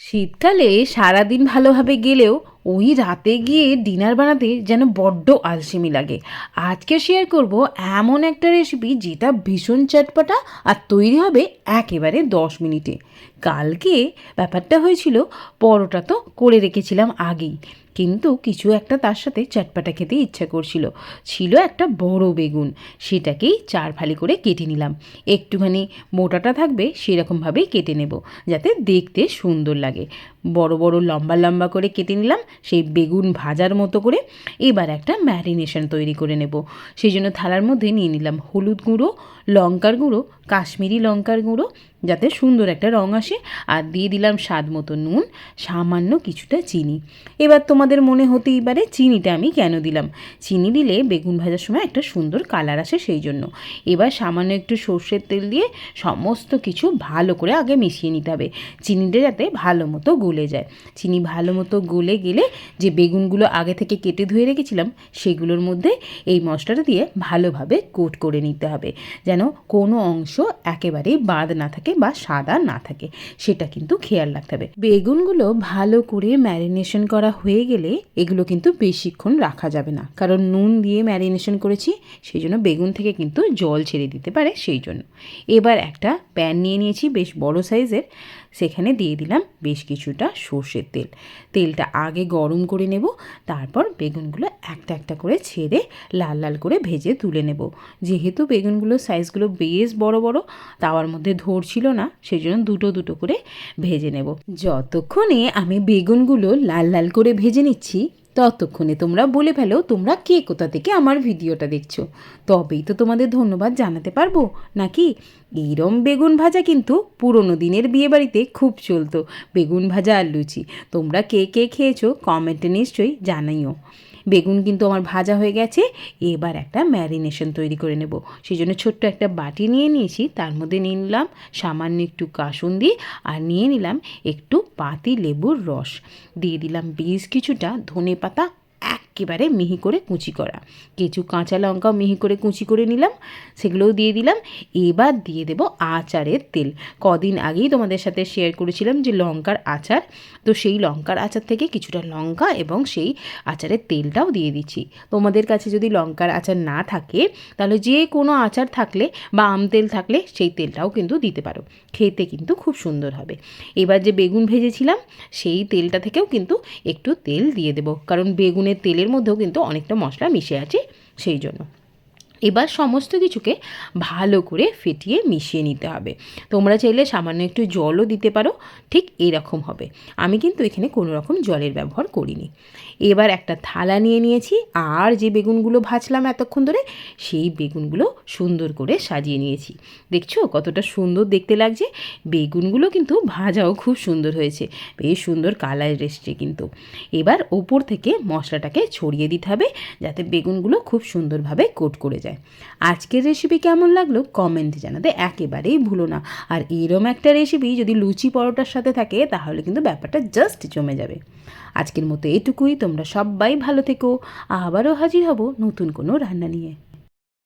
শীতকালে সারাদিন ভালোভাবে গেলেও ওই রাতে গিয়ে ডিনার বানাতে যেন বড্ড আলসেমি লাগে। আজকে শেয়ার করব এমন একটা রেসিপি যেটা ভীষণ চটপটা আর তৈরি হবে একেবারে 10 মিনিটে। কালকে ব্যাপারটা হয়েছিল, পরোটা তো করে রেখেছিলাম আগেই, কিন্তু কিছু একটা তার সাথে চটপটা খেতে ইচ্ছা করছিল। ছিল একটা বড় বেগুন, সেটাকেই 4 ফালি করে কেটে নিলাম। একটুখানি মোটাটা থাকবে সেরকমভাবেই কেটে নেব, যাতে দেখতে সুন্দর লাগে। বড় বড় লম্বা লম্বা করে কেটে নিলাম সেই বেগুন ভাজার মতো করে। এবার একটা ম্যারিনেশন তৈরি করে নেব। সেই জন্য থালার মধ্যে নিয়ে নিলাম হলুদ গুঁড়ো, লঙ্কার গুঁড়ো, কাশ্মীরি লঙ্কার গুঁড়ো যাতে সুন্দর একটা রঙ আসে, আর দিয়ে দিলাম স্বাদ মতো নুন, সামান্য কিছুটা চিনি। এবার তোমাদের মনে হতেই পারে চিনিটা আমি কেন দিলাম। চিনি দিলে বেগুন ভাজার সময় একটা সুন্দর কালার আসে, সেই জন্য। এবার সামান্য একটু সর্ষের তেল দিয়ে সমস্ত কিছু ভালো করে আগে মিশিয়ে নিতে হবে, চিনিটা যাতে ভালো মতো গলে যায়। চিনি ভালো মতো গলে গেলে যে বেগুনগুলো আগে থেকে কেটে ধুয়ে রেখেছিলাম সেগুলোর মধ্যে এই মশলাটা দিয়ে ভালোভাবে কোট করে নিতে হবে, যেন কোনো অংশ একেবারেই বাদ না থাকে বা সাদা না থাকে, সেটা কিন্তু খেয়াল রাখতে হবে। বেগুনগুলো ভালো করে ম্যারিনেশন করা হয়ে গেলে এগুলো কিন্তু বেশিক্ষণ রাখা যাবে না, কারণ নুন দিয়ে ম্যারিনেশন করেছি, সেই জন্য বেগুন থেকে কিন্তু জল ছেড়ে দিতে পারে, সেই জন্য। এবার একটা প্যান নিয়ে নিয়েছি বেশ বড় সাইজের, সেখানে দিয়ে দিলাম বেশ কিছুটা সর্ষের তেল। তেলটা আগে গরম করে নেব, তারপর বেগুনগুলো একটা একটা করে ছেড়ে লাল লাল করে ভেজে তুলে নেব। যেহেতু বেগুনগুলোর সাইজগুলো বেশ বড় বড়, তাওয়ার মধ্যে ধরছিল না, সেই জন্য দুটো দুটো করে ভেজে নেব। যতক্ষণে আমি বেগুনগুলো লাল লাল করে ভেজে নিচ্ছি, ততক্ষণে তোমরা বলে ফেলো তোমরা কে কোথা থেকে আমার ভিডিওটা দেখছো, তবেই তো তোমাদের ধন্যবাদ জানাতে পারবো নাকি। এইরম বেগুন ভাজা কিন্তু পুরনো দিনের বিয়েবাড়িতে খুব চলতো, বেগুন ভাজা আর লুচি। তোমরা কে কে খেয়েছো কমেন্টে নিশ্চয়ই জানাইও। বেগুন কিন্তু আমার ভাজা হয়ে গেছে। এবার একটা ম্যারিনেশন তৈরি করে নেব। সেই জন্য ছোট্ট একটা বাটি নিয়ে নিয়েছি, তার মধ্যে নিয়ে নিলাম সামান্য একটু কাসুন্দি, আর নিয়ে নিলাম একটু পাতি লেবুর রস, দিয়ে দিলাম বেশ কিছুটা ধনেপাতা একেবারে মিহি করে কুচি করা, কিছু কাঁচা লঙ্কাও মিহি করে কুচি করে নিলাম, সেগুলোও দিয়ে দিলাম। এবার দিয়ে দেব আচারের তেল। কদিন আগেই তোমাদের সাথে শেয়ার করেছিলাম যে লঙ্কার আচার, তো সেই লঙ্কার আচার থেকে কিছুটা লঙ্কা এবং সেই আচারের তেলটাও দিয়ে দিচ্ছি। তোমাদের কাছে যদি লঙ্কার আচার না থাকে, তাহলে যে কোনো আচার থাকলে বা আম তেল থাকলে সেই তেলটাও কিন্তু দিতে পারো, খেতে কিন্তু খুব সুন্দর হবে। এবার যে বেগুন ভেজেছিলাম সেই তেলটা থেকেও কিন্তু একটু তেল দিয়ে দেবো, কারণ বেগুনের তেলের মধ্যেও কিন্তু অনেকটা মশলা মিশে আছে, সেই জন্য। এবার সমস্ত কিছুকে ভালো করে ফেটিয়ে মিশিয়ে নিতে হবে। তোমরা চাইলে সামান্য একটু জলও দিতে পারো, ঠিক এরকম হবে। আমি কিন্তু এখানে কোনো রকম জলের ব্যবহার করিনি। এবার একটা থালা নিয়ে নিয়েছি, আর যে বেগুনগুলো ভাজলাম এতক্ষণ ধরে সেই বেগুনগুলো সুন্দর করে সাজিয়ে নিয়েছি। দেখছো কতটা সুন্দর দেখতে লাগছে। বেগুনগুলো কিন্তু ভাজাও খুব সুন্দর হয়েছে, বেশ সুন্দর কালার এসছে কিন্তু। এবার ওপর থেকে মশলাটাকে ছড়িয়ে দিতে হবে, যাতে বেগুনগুলো খুব সুন্দরভাবে কোট করে যায়। আজকের রেসিপি কেমন লাগলো কমেন্টে জানাতে একেবারেই ভুলো না। আর এরম একটা রেসিপি যদি লুচি পরোটার সাথে থাকে, তাহলে কিন্তু ব্যাপারটা জাস্ট জমে যাবে। আজকের মতো এটুকুই। তোমরা সবাই ভালো থেকো। আবারও হাজির হব নতুন কোনো রান্না নিয়ে।